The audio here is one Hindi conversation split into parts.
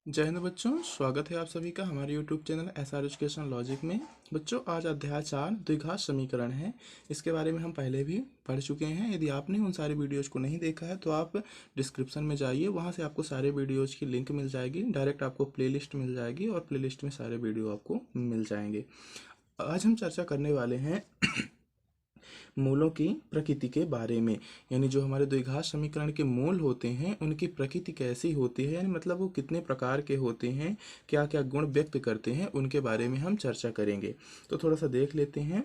जय हिंद बच्चों, स्वागत है आप सभी का हमारे YouTube channel SR education logic में। बच्चों, आज अध्याय 4 द्विघात समीकरण है। इसके बारे में हम पहले भी पढ़ चुके हैं। यदि आपने उन सारे वीडियोज़ को नहीं देखा है तो आप डिस्क्रिप्शन में जाइए, वहां से आपको सारे वीडियोज़ की लिंक मिल जाएगी। डायरेक्ट आपको प्लेलिस्ट मिल जाएगी और प्लेलिस्ट में सारे वीडियो आपको मिल जाएंगे। आज हम चर्चा करने वाले हैं मूलों की प्रकृति के बारे में। यानी जो हमारे द्विघात समीकरण के मूल होते हैं उनकी प्रकृति कैसी होती है, यानी मतलब वो कितने प्रकार के होते हैं, क्या क्या गुण व्यक्त करते हैं, उनके बारे में हम चर्चा करेंगे। तो थोड़ा सा देख लेते हैं।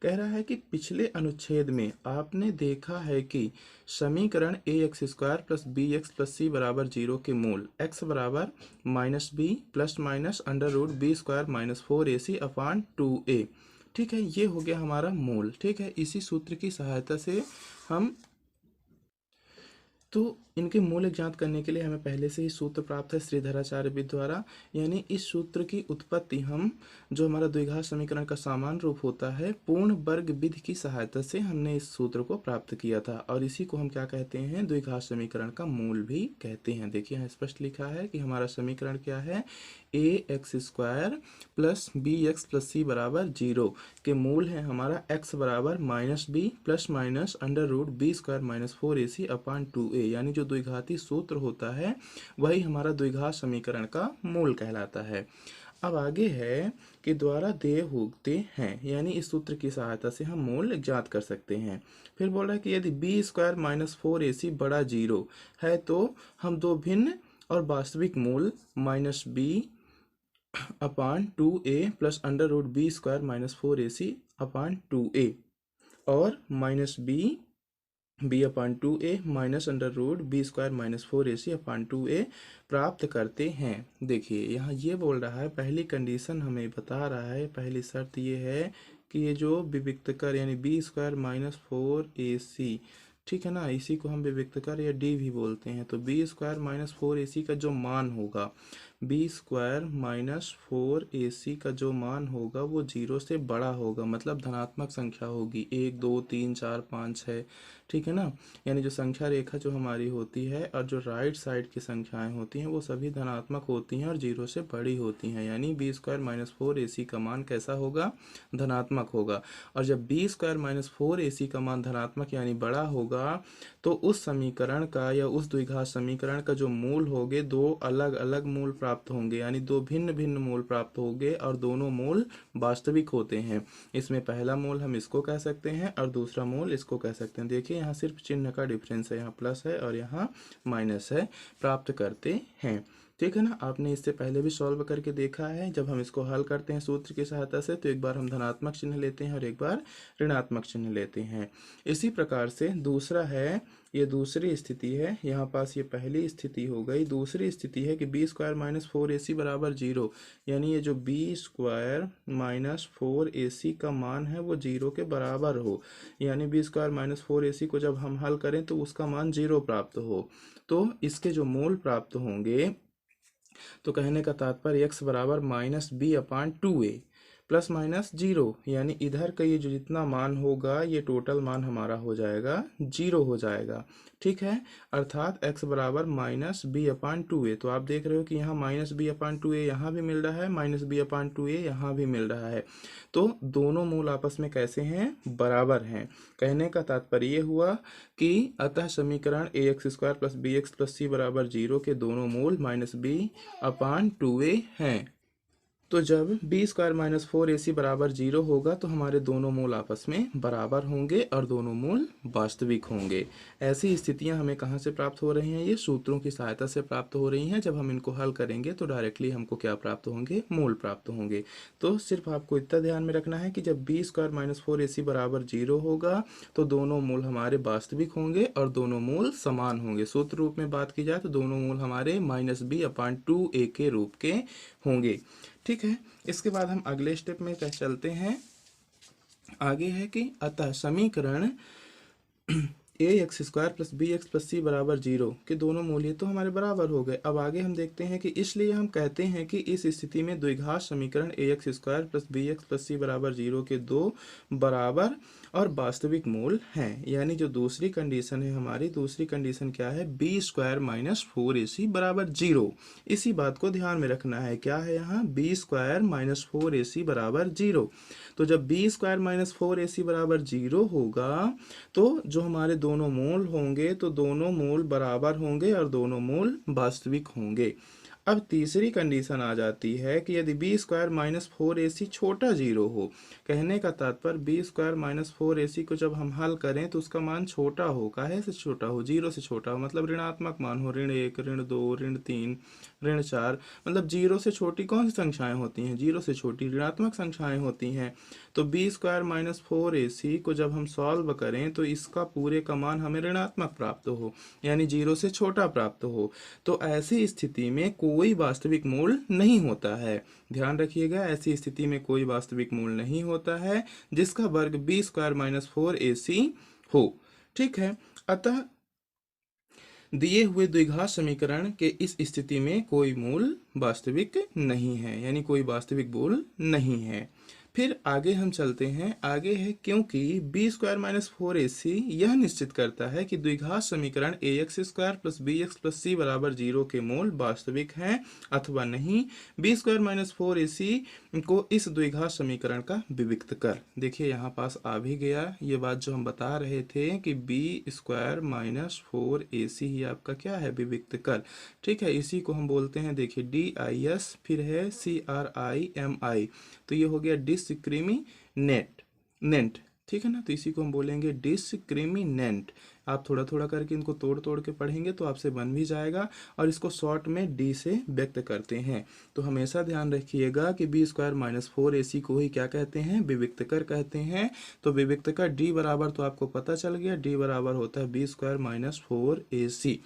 कह रहा है कि पिछले अनुच्छेद में आपने देखा है कि समीकरण a x square plus b x plus c बराबर जीरो के मूल एक्स बराबर minus b plus minus under root B square minus 4ac upon 2a। ठीक है, ये हो गया हमारा मूल। ठीक है, इसी सूत्र की सहायता से हम तो इनके मूल ज्ञात करने के लिए हमें पहले से ही सूत्र प्राप्त है श्रीधराचार्य विद द्वारा। यानी इस सूत्र की उत्पत्ति हम जो हमारा द्विघात समीकरण का सामान्य रूप होता है पूर्ण वर्ग विधि की सहायता से हमने इस सूत्र को प्राप्त किया था, और इसी को हम क्या कहते हैं, द्विघात समीकरण का मूल भी कहते हैं। देखिए यहाँ स्पष्ट लिखा है कि हमारा समीकरण क्या है, a x square plus b x plus c बराबर जीरो के मूल है हमारा एक्स बराबर minus b plus minus under root B square minus 4ac upon 2a। यानी जो द्विघाती सूत्र होता है वही हमारा द्विघात समीकरण का मूल कहलाता है। अब आगे है कि द्वारा देय होते हैं, यानी इस सूत्र की सहायता से हम मूल ज्ञात कर सकते हैं। फिर बोल रहा है कि यदि बी स्क्वायर माइनस 4ac बड़ा जीरो है तो हम दो भिन्न और वास्तविक मूल minus B upon 2a plus under root B square minus 4ac upon 2a और minus B upon 2a minus under root B square minus 4ac upon 2a प्राप्त करते हैं। देखिए यहाँ ये बोल रहा है, पहली कंडीशन हमें बता रहा है, पहली शर्त ये है कि ये जो विविक्तकर यानी बी स्क्वायर माइनस 4ac, ठीक है ना, इसी को हम विविक्तकर या डी भी बोलते हैं। तो बी स्क्वायर माइनस 4ac का जो मान होगा, बी स्क्वायर माइनस 4ac का जो मान होगा वो जीरो से बड़ा होगा, मतलब धनात्मक संख्या होगी, 1 2 3 4 5 6। ठीक है ना, यानी जो संख्या रेखा जो हमारी होती है और जो राइट साइड की संख्याएं होती हैं वो सभी धनात्मक होती हैं और जीरो से बड़ी होती हैं। यानी बी स्क्वायर माइनस 4ac का मान कैसा होगा, धनात्मक होगा। और जब बी स्क्वायर माइनस 4ac का मान धनात्मक यानी बड़ा होगा तो उस समीकरण का या उस द्विघात समीकरण का जो मूल होंगे दो अलग अलग मूल प्राप्त होंगे, यानी दो भिन्न भिन्न मूल प्राप्त होंगे और दोनों मूल वास्तविक होते हैं। इसमें पहला मूल हम इसको कह सकते हैं और दूसरा मूल इसको कह सकते हैं। देखिए यहाँ सिर्फ चिन्ह का डिफरेंस है, यहाँ प्लस है और यहाँ माइनस है, प्राप्त करते हैं। ठीक है ना, आपने इससे पहले भी सॉल्व करके देखा है। जब हम इसको हल करते हैं सूत्र की सहायता से तो एक बार हम धनात्मक चिन्ह लेते हैं और एक बार ऋणात्मक चिन्ह लेते हैं। इसी प्रकार से दूसरा है, ये दूसरी स्थिति है, यहाँ पास ये पहली स्थिति हो गई। दूसरी स्थिति है कि बी स्क्वायर माइनस 4ac बराबर जीरो, यानी ये जो बी स्क्वायर माइनस 4ac का मान है वो जीरो के बराबर हो। यानी बी स्क्वायर माइनस 4ac को जब हम हल करें तो उसका मान जीरो प्राप्त हो, तो इसके जो मूल प्राप्त होंगे, तो कहने का तात्पर्य x बराबर minus B upon 2a plus minus zero, यानी इधर का ये जो जितना मान होगा ये टोटल मान हमारा हो जाएगा जीरो हो जाएगा। ठीक है, अर्थात x बराबर माइनस बी अपान 2a। तो आप देख रहे हो कि यहाँ माइनस बी अपान 2a यहाँ भी मिल रहा है, माइनस बी अपान 2a यहाँ भी मिल रहा है। तो दोनों मूल आपस में कैसे हैं, बराबर हैं। कहने का तात्पर्य ये हुआ कि अतः समीकरण a x square plus b x plus c बराबर जीरो के दोनों मूल माइनस बी अपान 2a हैं। तो जब बी स्क्वायर माइनस 4ac बराबर जीरो होगा तो हमारे दोनों मूल आपस में बराबर होंगे और दोनों मूल वास्तविक होंगे। ऐसी स्थितियां हमें कहाँ से प्राप्त हो रही हैं, ये सूत्रों की सहायता से प्राप्त हो रही हैं। जब हम इनको हल करेंगे तो डायरेक्टली हमको क्या प्राप्त होंगे, मूल प्राप्त होंगे। तो सिर्फ आपको इतना ध्यान में रखना है कि जब बी स्क्वायर माइनस 4ac बराबर जीरो होगा तो दोनों मूल हमारे वास्तविक होंगे और दोनों मूल समान होंगे। सूत्र रूप में बात की जाए तो दोनों मूल हमारे माइनस बी अपान 2a के रूप के होंगे। ठीक है, इसके बाद हम अगले स्टेप में क्या चलते हैं। आगे है कि अतः समीकरण a x square plus b x plus c बराबर जीरो के दोनों मूल्य तो हमारे बराबर हो गए। अब आगे हम देखते हैं कि इसलिए हम कहते हैं कि इस स्थिति में द्विघात समीकरण a x square plus b x plus c बराबर जीरो के दो बराबर और वास्तविक मूल हैं। यानी जो दूसरी कंडीशन है हमारी, दूसरी कंडीशन क्या है, बी स्क्वायर माइनस 4ac बराबर 0। इसी बात को ध्यान में रखना है। क्या है यहाँ, बी स्क्वायर माइनस 4ac बराबर 0। तो जब बी स्क्वायर माइनस 4ac बराबर 0 होगा तो जो हमारे दोनों मूल होंगे तो दोनों मूल बराबर होंगे और दोनों मूल वास्तविक होंगे। अब तीसरी कंडीशन आ जाती है कि यदि बी स्क्वायर माइनस 4ac छोटा 0 हो, कहने का तात्पर्य बी स्क्वायर माइनस 4ac को जब हम हल करें तो उसका मान छोटा हो। काहे से छोटा हो, 0 से छोटा हो, मतलब ऋणात्मक मान हो, ऋण 1, ऋण 2, ऋण 3, ऋण 4, मतलब 0 से छोटी कौन सी संख्याएं होती हैं, 0 से छोटी ऋणात्मक संख्याएं होती हैं। तो बी स्क्वायर माइनस 4ac को जब हम सॉल्व करें तो इसका पूरे का मान हमें ऋणात्मक प्राप्त हो, यानी 0 से छोटा प्राप्त हो। तो ऐसी स्थिति में कोई वास्तविक मूल नहीं होता है। ध्यान रखिएगा, ऐसी स्थिति में कोई वास्तविक मूल नहीं होता है जिसका वर्ग बी स्क्वायर माइनस 4ac हो। ठीक है, अतः दिए हुए द्विघात समीकरण के इस स्थिति में कोई मूल वास्तविक नहीं है, यानी कोई वास्तविक मूल नहीं है। फिर आगे हम चलते हैं। आगे है क्योंकि बी स्क्वायर माइनस 4ac यह निश्चित करता है कि द्विघात समीकरण ax square plus b x plus c बराबर 0 के मूल वास्तविक हैं अथवा नहीं। बी स्क्वायर माइनस 4ac को इस द्विघात समीकरण का विविक्त कर। देखिए यहाँ पास आ भी गया ये बात जो हम बता रहे थे कि बी स्क्वायर माइनस 4ac ही आपका क्या है, विविक्त कर। ठीक है, इसी को हम बोलते हैं, देखिए DIS, फिर है CRIMI, तो ये हो गया डिस्क्रिमिनेट नेंट। ठीक है ना, तो इसी को हम बोलेंगे डिस्क्रिमिनेंट। आप थोड़ा थोड़ा करके इनको तोड़ तोड़ के पढ़ेंगे तो आपसे बन भी जाएगा। और इसको शॉर्ट में डी से व्यक्त करते हैं। तो हमेशा ध्यान रखिएगा कि बी स्क्वायर माइनस 4ac को ही क्या कहते हैं, विविक्त कर कहते हैं। तो विविक्त कर डी बराबर तो आपको पता चल गया, डी बराबर होता है बी स्क्वायर माइनस 4ac।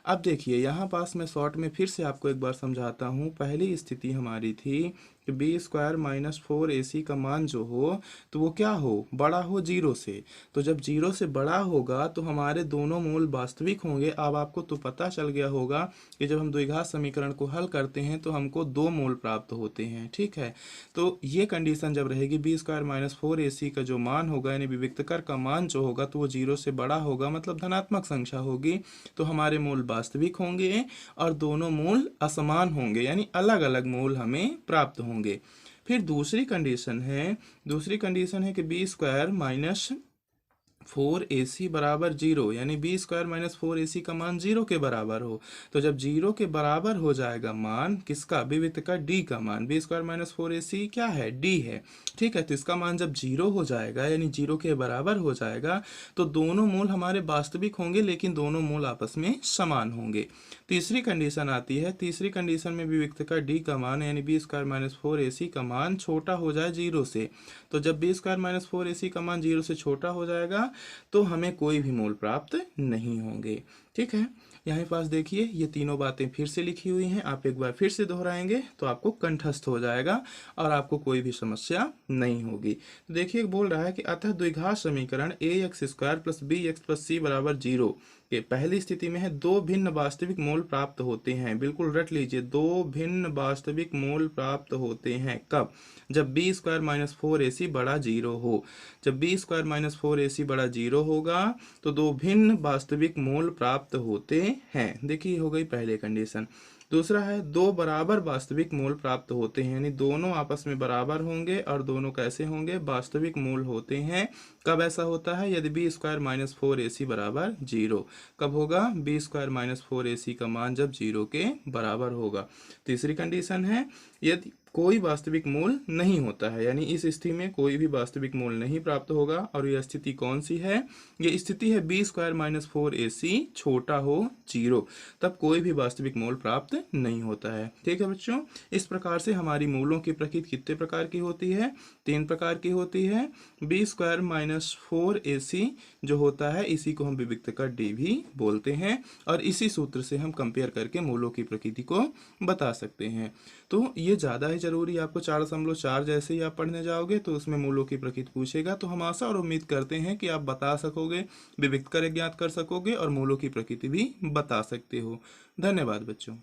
अब देखिए यहाँ पास मैं शॉर्ट में फिर से आपको एक बार समझाता हूँ। पहली स्थिति हमारी थी कि बी स्क्वायर माइनस 4ac का मान जो हो तो वो क्या हो, बड़ा हो 0 से। तो जब 0 से बड़ा होगा तो हमारे दोनों मूल वास्तविक होंगे। अब आपको तो पता चल गया होगा कि जब हम द्विघात समीकरण को हल करते हैं तो हमको दो मूल प्राप्त होते हैं। ठीक है, तो ये कंडीशन जब रहेगी, बी स्क्वायर माइनस 4ac का जो मान होगा यानी विविक्तकर का मान जो होगा तो वो 0 से बड़ा होगा, मतलब धनात्मक संख्या होगी। तो हमारे मूल वास्तविक होंगे और दोनों मूल असमान होंगे, यानी अलग अलग मूल हमें प्राप्त होंगे। फिर दूसरी कंडीशन है कि बी स्क्वायर माइनस 4ac बराबर 0, यानी बी स्क्वायर माइनस 4ac का मान 0 के बराबर हो। तो जब 0 के बराबर हो जाएगा मान किसका, विविक्त का d का मान, बी स्क्वायर माइनस 4ac क्या है, d है। ठीक है, तो इसका मान जब 0 हो जाएगा यानी 0 के बराबर हो जाएगा तो दोनों मूल हमारे वास्तविक होंगे, लेकिन दोनों मूल आपस में समान होंगे। तीसरी कंडीशन आती है, तीसरी कंडीशन में विविक्त का d का मान यानी बी स्क्वायर माइनस 4ac का मान छोटा हो जाए 0 से। तो जब बी स्क्वायर माइनस 4ac का मान 0 से छोटा हो जाएगा तो हमें कोई भी मूल प्राप्त नहीं होंगे। ठीक है, यहाँ पास देखिए ये तीनों बातें फिर से लिखी हुई हैं, आप एक बार फिर से दोहराएंगे तो आपको कंठस्थ हो जाएगा और आपको कोई भी समस्या नहीं होगी। तो देखिए बोल रहा है कि अतः द्विघात समीकरण ax square plus b x plus c बराबर 0 के पहली स्थिति में है दो भिन्न वास्तविक मूल प्राप्त होते हैं। बिल्कुल रट लीजिए, दो भिन्न वास्तविक मूल प्राप्त होते हैं। कब, जब बी स्क्वायर माइनस 4ac बड़ा 0 हो। जब बी स्क्वायर माइनस 4ac बड़ा 0 होगा तो दो भिन्न वास्तविक मूल प्राप्त होते हैं। देखिए हो गई पहले कंडीशन। दूसरा है दो बराबर वास्तविक मूल प्राप्त होते हैं, यानी दोनों आपस में बराबर होंगे और दोनों कैसे होंगे, वास्तविक मूल होते हैं। कब ऐसा होता है, यदि बी स्क्वायर माइनस 4ac बराबर 0। कब होगा, बी स्क्वायर माइनस 4ac का मान जब 0 के बराबर होगा। तीसरी कंडीशन है यदि कोई वास्तविक मूल नहीं होता है, यानी इस स्थिति में कोई भी वास्तविक मूल नहीं प्राप्त होगा। और यह स्थिति कौन सी है, ये स्थिति है बी स्क्वायर माइनस 4ac छोटा हो 0, तब कोई भी वास्तविक मूल प्राप्त नहीं होता है। ठीक है बच्चों, इस प्रकार से हमारी मूलों की प्रकृति कितने प्रकार की होती है, 3 प्रकार की होती है। बी स्क्वायर माइनस 4ac जो होता है इसी को हम विविक्त का d भी बोलते हैं और इसी सूत्र से हम कंपेयर करके मूलों की प्रकृति को बता सकते हैं। तो ये ज़्यादा ही जरूरी, आपको 4.4 जैसे ही आप पढ़ने जाओगे तो उसमें मूलों की प्रकृति पूछेगा, तो हम आशा और उम्मीद करते हैं कि आप बता सकोगे, विविक्त कर ज्ञात कर सकोगे और मूलों की प्रकृति भी बता सकते हो। धन्यवाद बच्चों।